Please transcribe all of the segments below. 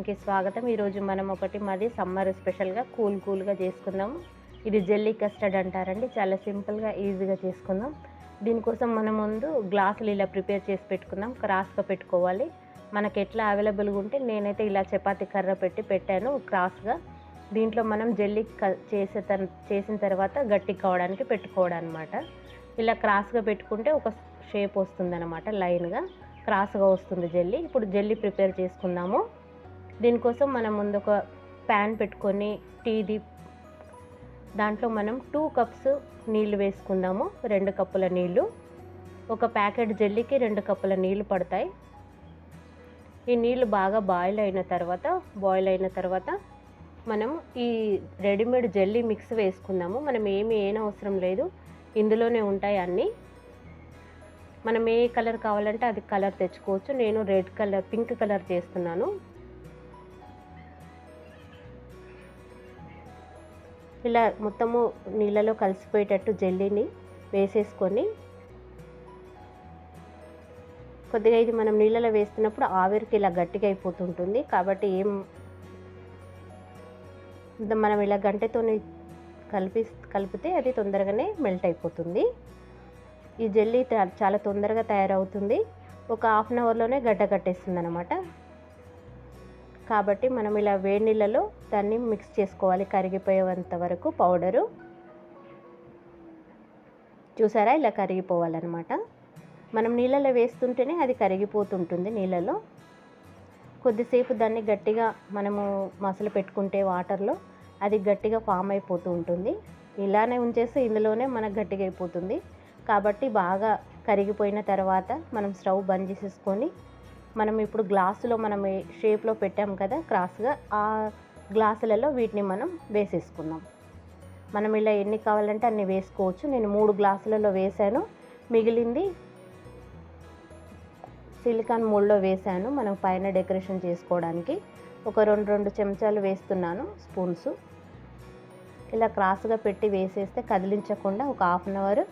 కిచెన్కి స్వాగతం. ఈరోజు మనం మాది సమ్మర్ స్పెషల్గా కూల్గా చేసుకుందాం. ఇది జెల్లీ కస్టర్డ్ అంటారండి. చాలా సింపుల్గా ఈజీగా చేసుకుందాం. దీనికోసం మనం ముందు గ్లాసులు ఇలా ప్రిపేర్ చేసి పెట్టుకుందాం. క్రాస్గా పెట్టుకోవాలి. మనకి ఎట్లా అవైలబుల్గా ఉంటే నేనైతే ఇలా చపాతీ కర్ర పెట్టాను క్రాస్గా. దీంట్లో మనం జెల్లీ చేసిన తర్వాత గట్టి కావడానికి పెట్టుకోవడం అనమాట. ఇలా క్రాస్గా పెట్టుకుంటే ఒక షేప్ వస్తుందన్నమాట, లైన్గా క్రాస్గా వస్తుంది జెల్లీ. ఇప్పుడు జెల్లీ ప్రిపేర్ చేసుకుందాము. దీనికోసం మనం ముందు ఒక ప్యాన్ పెట్టుకొని దాంట్లో మనం 2 కప్స్ నీళ్లు వేసుకుందాము. 2 కప్పుల నీళ్లు. ఒక ప్యాకెట్ జెల్లీకి 2 కప్పుల నీళ్లు పడతాయి. ఈ నీళ్లు బాగా బాయిల్ అయిన తర్వాత మనం ఈ రెడీమేడ్ జెల్లీ మిక్స్ వేసుకుందాము. మనం ఏమీ అవసరం లేదు, ఇందులోనే ఉంటాయి అన్నీ. మనం ఏ కలర్ కావాలంటే అది కలర్ తెచ్చుకోవచ్చు. నేను పింక్ కలర్ చేస్తున్నాను. ఇలా మొత్తము నీళ్ళలో కలిసిపోయేటట్టు జెల్లీని వేసేసుకొని కొద్దిగా ఇది మనం నీళ్ళలో వేస్తున్నప్పుడు ఆవిరికి ఇలా గట్టిగా అయిపోతుంటుంది. కాబట్టి మనం ఇలా గంటెతో కలిపితే అది తొందరగానే మెల్ట్ అయిపోతుంది. ఈ జెల్లీ చాలా తొందరగా తయారవుతుంది. ఒక హాఫ్ అన్ అవర్లోనే గడ్డ కట్టేస్తుంది అనమాట. కాబట్టి మనం ఇలా వేడి నీళ్ళలో దాన్ని మిక్స్ చేసుకోవాలి కరిగిపోయేంత వరకు. పౌడరు చూసారా, ఇలా కరిగిపోవాలన్నమాట. మనం నీళ్ళలో వేస్తుంటేనే అది కరిగిపోతుంటుంది నీళ్ళలో. కొద్దిసేపు దాన్ని గట్టిగా మనము మసలు పెట్టుకుంటే వాటర్లో అది గట్టిగా ఫామ్ అయిపోతూ ఉంటుంది. ఇలానే ఉంచేస్తే ఇందులోనే మనకు గట్టిగా అయిపోతుంది. కాబట్టి బాగా కరిగిపోయిన తర్వాత మనం స్టవ్ బంద్ చేసేసుకొని మనం ఇప్పుడు గ్లాసులో మనం షేప్లో పెట్టాం కదా క్రాస్గా, ఆ గ్లాసులలో వీటిని మనం వేసేసుకుందాం. మనం ఇలా ఎన్ని కావాలంటే అన్ని వేసుకోవచ్చు. నేను 3 గ్లాసులలో వేసాను. మిగిలింది సిలికాన్ మోల్డ్లో వేసాను మనం పైన డెకరేషన్ చేసుకోవడానికి. ఒక 2 చెంచాలు వేస్తున్నాను, స్పూన్స్. ఇలా క్రాస్గా పెట్టి వేసేస్తే కదిలించకుండా ఒక హాఫ్ అన్ అవర్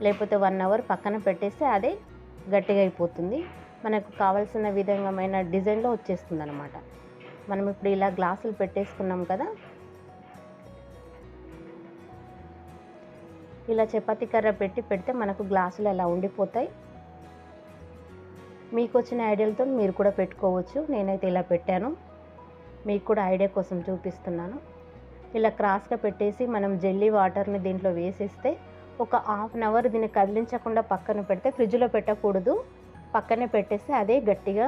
లేకపోతే 1 అవర్ పక్కన పెట్టేస్తే అదే గట్టిగా అయిపోతుంది. మనకు కావాల్సిన విధమైన డిజైన్లో వచ్చేస్తుంది అనమాట. మనం ఇప్పుడు ఇలా గ్లాసులు పెట్టేసుకున్నాం కదా, ఇలా చపాతీ కర్ర పెడితే మనకు గ్లాసులు అలా ఉండిపోతాయి. మీకు వచ్చిన ఐడియాలతో మీరు కూడా పెట్టుకోవచ్చు. నేనైతే ఇలా పెట్టాను, మీకు కూడా ఐడియా కోసం చూపిస్తున్నాను. ఇలా క్రాస్గా పెట్టేసి మనం జెల్లీ వాటర్ని దీంట్లో వేసేస్తే ఒక హాఫ్ అన్ అవర్ దీన్ని కదిలించకుండా పక్కన పెడితే, ఫ్రిడ్జ్లో పెట్టకూడదు, పక్కనే పెట్టేస్తే అదే గట్టిగా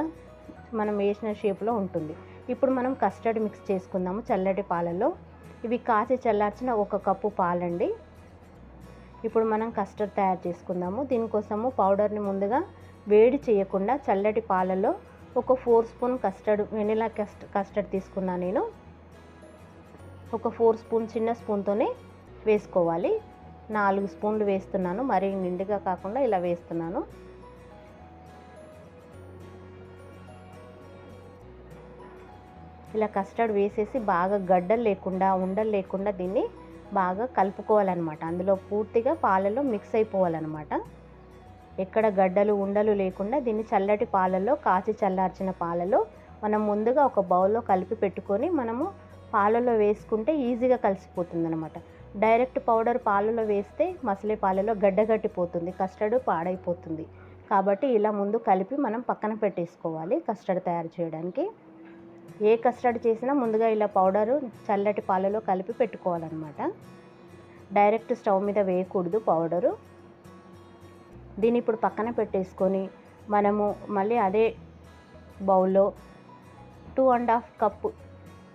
మనం వేసిన షేప్లో ఉంటుంది. ఇప్పుడు మనం కస్టర్డ్ మిక్స్ చేసుకుందాము చల్లటి పాలలో. ఇవి కాచి చల్లార్చిన 1 కప్పు పాలండి. ఇప్పుడు మనం కస్టర్డ్ తయారు చేసుకుందాము. దీనికోసము పౌడర్ని ముందుగా వేడి చేయకుండా చల్లటి పాలలో ఒక 4 స్పూన్ వెనిలా కస్టర్డ్ తీసుకున్నాను నేను. ఒక 4 స్పూన్ చిన్న స్పూన్తోనే వేసుకోవాలి. 4 స్పూన్లు వేస్తున్నాను, మరీ నిండుగా కాకుండా ఇలా వేస్తున్నాను. ఇలా కస్టర్డ్ వేసేసి బాగా గడ్డలు లేకుండా ఉండలు లేకుండా దీన్ని బాగా కలుపుకోవాలన్నమాట. అందులో పూర్తిగా పాలలో మిక్స్ అయిపోవాలన్నమాట. ఎక్కడ గడ్డలు ఉండలు లేకుండా దీన్ని చల్లటి పాలలో, కాచి చల్లార్చిన పాలలో మనం ముందుగా ఒక బౌల్లో కలిపి పెట్టుకొని మనము పాలలో వేసుకుంటే ఈజీగా కలిసిపోతుంది అనమాట. డైరెక్ట్ పౌడర్ పాలలో వేస్తే మసలే పాలలో గడ్డగట్టిపోతుంది, కస్టర్డ్ పాడైపోతుంది. కాబట్టి ఇలా ముందు కలిపి మనం పక్కన పెట్టేసుకోవాలి కస్టర్డ్ తయారు చేయడానికి. ఏ కస్టర్డ్ చేసినా ముందుగా ఇలా పౌడరు చల్లటి పాలలో కలిపి పెట్టుకోవాలన్నమాట. డైరెక్ట్ స్టవ్ మీద వేయకూడదు పౌడరు. దీన్ని ఇప్పుడు పక్కన పెట్టేసుకొని మనము మళ్ళీ అదే బౌల్లో 2.5 కప్పు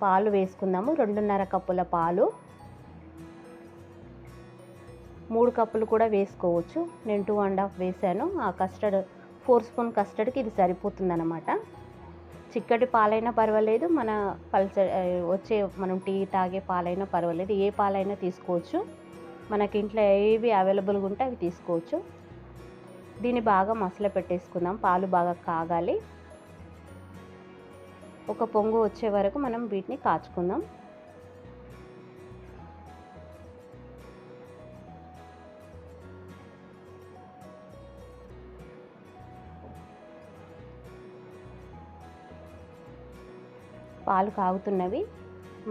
పాలు వేసుకుందాము. 2.5 కప్పుల పాలు, 3 కప్పులు కూడా వేసుకోవచ్చు. నేను 2.5 వేసాను. ఆ కస్టర్డ్ 4 స్పూన్ కస్టర్డ్కి ఇది సరిపోతుందన్నమాట. చిక్కటి పాలైనా పర్వాలేదు, మనం టీ తాగే పాలైనా పర్వాలేదు, ఏ పాలైనా తీసుకోవచ్చు. మనకి ఇంట్లో ఏవి అవైలబుల్గా ఉంటే అవి తీసుకోవచ్చు. దీన్ని బాగా మసల పెట్టేసుకుందాం. పాలు బాగా కాగాలి. ఒక పొంగు వచ్చే వరకు మనం వీటిని కాచుకుందాం. పాలు కాగుతున్నవి.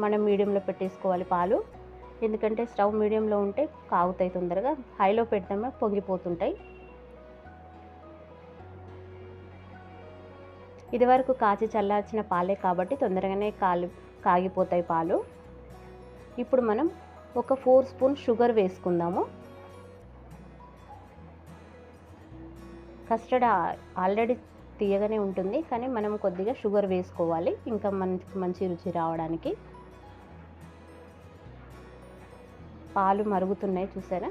మనం మీడియంలో పెట్టేసుకోవాలి పాలు, ఎందుకంటే స్టవ్ మీడియంలో ఉంటే కాగుతాయి తొందరగా. హైలో పెట్టడమే పొంగిపోతుంటాయి. ఇదివరకు కాచి చల్లార్చిన పాలే కాబట్టి తొందరగానే కాగిపోతాయి పాలు. ఇప్పుడు మనం ఒక 4 స్పూన్ షుగర్ వేసుకుందాము. కస్టర్డ్ ఆల్రెడీ తీయగానే ఉంటుంది, కానీ మనం కొద్దిగా షుగర్ వేసుకోవాలి ఇంకా మంచి రుచి రావడానికి. పాలు మరుగుతున్నాయి చూసారా.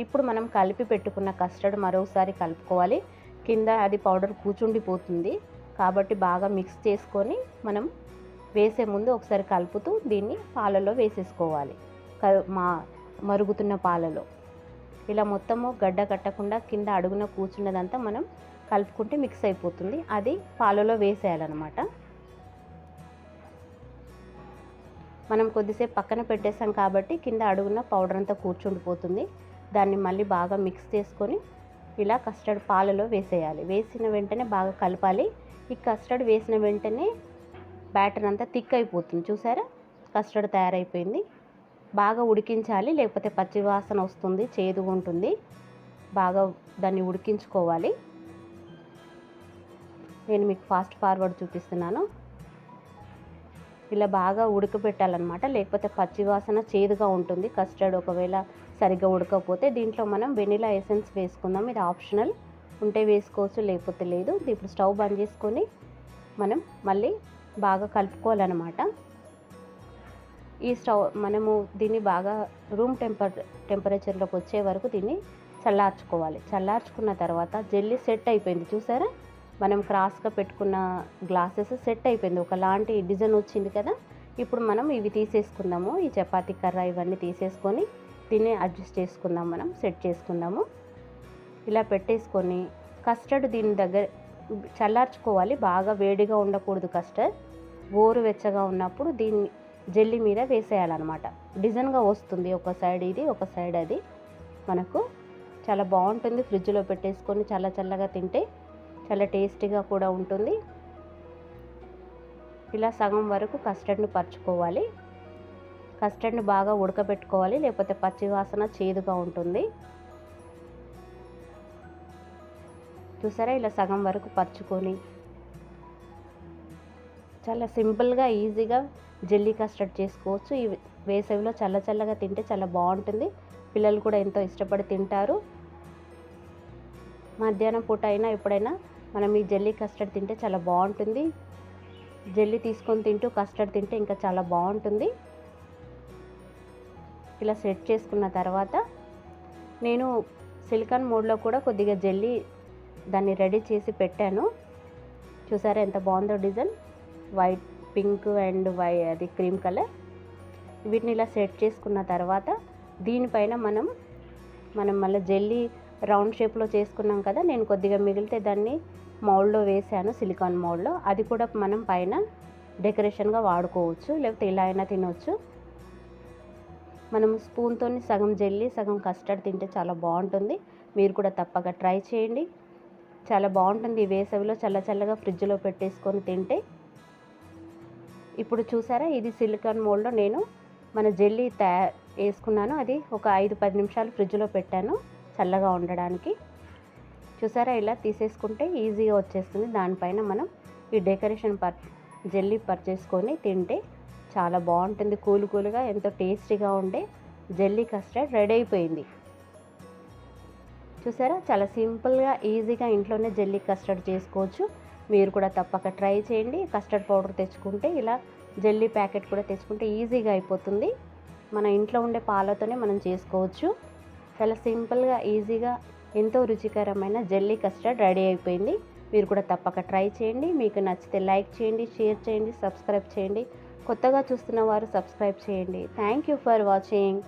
ఇప్పుడు మనం కలిపి పెట్టుకున్న కస్టర్డ్ మరోసారి కలుపుకోవాలి. కింద అది పౌడర్ కూర్చుండిపోతుంది కాబట్టి బాగా మిక్స్ చేసుకొని మనం వేసే ముందు ఒకసారి కలుపుతూ దీన్ని పాలలో వేసేసుకోవాలి. మరుగుతున్న పాలలో ఇలా మొత్తము గడ్డ కట్టకుండా కింద అడుగున కూర్చున్నదంతా మనం కలుపుకుంటే మిక్స్ అయిపోతుంది. అది పాలలో వేసేయాలన్నమాట. మనం కొద్దిసేపు పక్కన పెట్టేసాం కాబట్టి కింద అడుగున పౌడర్ అంతా కూర్చుండిపోతుంది. దాన్ని మళ్ళీ బాగా మిక్స్ చేసుకొని ఇలా కస్టర్డ్ పాలలో వేసేయాలి. వేసిన వెంటనే బాగా కలపాలి. ఈ కస్టర్డ్ వేసిన వెంటనే బ్యాటర్ అంతా థిక్ అయిపోతుంది. చూసారా, కస్టర్డ్ తయారైపోయింది. బాగా ఉడికించాలి, లేకపోతే పచ్చి వాసన వస్తుంది, చేదుగా ఉంటుంది. బాగా దాన్ని ఉడికించుకోవాలి. నేను మీకు ఫాస్ట్ ఫార్వర్డ్ చూపిస్తున్నాను. ఇలా బాగా ఉడకబెట్టాలన్నమాట, లేకపోతే పచ్చి వాసన చేదుగా ఉంటుంది కస్టర్డ్ ఒకవేళ సరిగ్గా ఉడకపోతే. దీంట్లో మనం వెనిలా ఎసెన్స్ వేసుకుందాం. ఇది ఆప్షనల్, ఉంటే వేసుకోవచ్చు లేకపోతే లేదు. ఇప్పుడు స్టవ్ బంద్ చేసుకొని మనం మళ్ళీ బాగా కలుపుకోవాలన్నమాట. ఈ మనము దీన్ని బాగా రూమ్ టెంపరేచర్లోకి వచ్చే వరకు దీన్ని చల్లార్చుకోవాలి. చల్లార్చుకున్న తర్వాత జెల్లీ సెట్ అయిపోయింది చూసారా. మనం క్రాస్గా పెట్టుకున్న గ్లాసెస్ సెట్ అయిపోయింది, ఒకలాంటి డిజైన్ వచ్చింది కదా. ఇప్పుడు మనం ఇవి తీసేసుకుందాము. ఈ చపాతీ కర్ర ఇవన్నీ తీసేసుకొని దీన్ని అడ్జస్ట్ చేసుకుందాం, మనం సెట్ చేసుకుందాము. ఇలా పెట్టేసుకొని కస్టర్డ్ దీని దగ్గర చల్లార్చుకోవాలి. బాగా వేడిగా ఉండకూడదు కస్టర్డ్, గోరువెచ్చగా ఉన్నప్పుడు దీన్ని జెల్లీ మీద వేసేయాలన్నమాట. డిజైన్గా వస్తుంది, ఒక సైడ్ ఇది ఒక సైడ్ అది. మనకు చాలా బాగుంటుంది. ఫ్రిడ్జ్లో పెట్టేసుకొని చల్లగా తింటే చాలా టేస్టీగా కూడా ఉంటుంది. ఇలా సగం వరకు కస్టర్డ్ని పరుచుకోవాలి. కస్టర్డ్ని బాగా ఉడకబెట్టుకోవాలి, లేకపోతే పచ్చి వాసన చేదుగా ఉంటుంది. చూసారా, ఇలా సగం వరకు పరుచుకొని చాలా సింపుల్గా ఈజీగా జెల్లీ కస్టర్డ్ చేసుకోవచ్చు. ఈ వేసవిలో చల్లగా తింటే చాలా బాగుంటుంది. పిల్లలు కూడా ఎంతో ఇష్టపడి తింటారు. మధ్యాహ్నం పూట అయినా ఎప్పుడైనా మనం ఈ జెల్లీ కస్టర్డ్ తింటే చాలా బాగుంటుంది. జెల్లీ తీసుకొని తింటూ కస్టర్డ్ తింటే ఇంకా చాలా బాగుంటుంది. ఇలా సెట్ చేసుకున్న తర్వాత నేను సిలికాన్ మోడ్లో కూడా కొద్దిగా జెల్లీ దాన్ని రెడీ చేసి పెట్టాను. చూసారా ఎంత బాగుందో డిజైన్, వైట్ పింక్ అండ్ అది క్రీమ్ కలర్. వీటిని ఇలా సెట్ చేసుకున్న తర్వాత దీనిపైన మనం మళ్ళీ జెల్లీ రౌండ్ షేప్లో చేసుకున్నాం కదా. నేను కొద్దిగా మిగిలితే దాన్ని మౌల్డ్లో వేసాను, సిలికాన్ మౌల్డ్లో. అది కూడా మనం పైన డెకరేషన్గా వాడుకోవచ్చు, లేకపోతే ఇలా అయినా తినవచ్చు. మనం స్పూన్తో సగం జెల్లీ సగం కస్టర్డ్ తింటే చాలా బాగుంటుంది. మీరు కూడా తప్పక ట్రై చేయండి, చాలా బాగుంటుంది. ఈ వేసవిలో చల్లగా ఫ్రిడ్జ్లో పెట్టేసుకొని తింటే. ఇప్పుడు చూసారా, ఇది సిలికాన్ మోల్డ్లో నేను మన జెల్లీ వేసుకున్నాను. అది ఒక 5-10 నిమిషాలు ఫ్రిడ్జ్లో పెట్టాను చల్లగా ఉండడానికి. చూసారా, ఇలా తీసేసుకుంటే ఈజీగా వచ్చేస్తుంది. దానిపైన మనం ఈ డెకరేషన్ జెల్లీ పర్చేసుకొని తింటే చాలా బాగుంటుంది. కూల్గా ఎంతో టేస్టీగా ఉండే జెల్లీ కస్టర్డ్ రెడీ అయిపోయింది. చూసారా, చాలా సింపుల్గా ఈజీగా ఇంట్లోనే జెల్లీ కస్టర్డ్ చేసుకోవచ్చు. మీరు కూడా తప్పక ట్రై చేయండి. కస్టర్డ్ పౌడర్ తెచ్చుకుంటే ఇలా జెల్లీ ప్యాకెట్ కూడా తెచ్చుకుంటే ఈజీగా అయిపోతుంది. మన ఇంట్లో ఉండే పాలతోనే మనం చేసుకోవచ్చు. చాలా సింపుల్గా ఈజీగా ఎంతో రుచికరమైన జెల్లీ కస్టర్డ్ రెడీ అయిపోయింది. మీరు కూడా తప్పక ట్రై చేయండి. మీకు నచ్చితే లైక్ చేయండి, షేర్ చేయండి, సబ్స్క్రైబ్ చేయండి. కొత్తగా చూస్తున్న వారు సబ్స్క్రైబ్ చేయండి. Thank you for watching.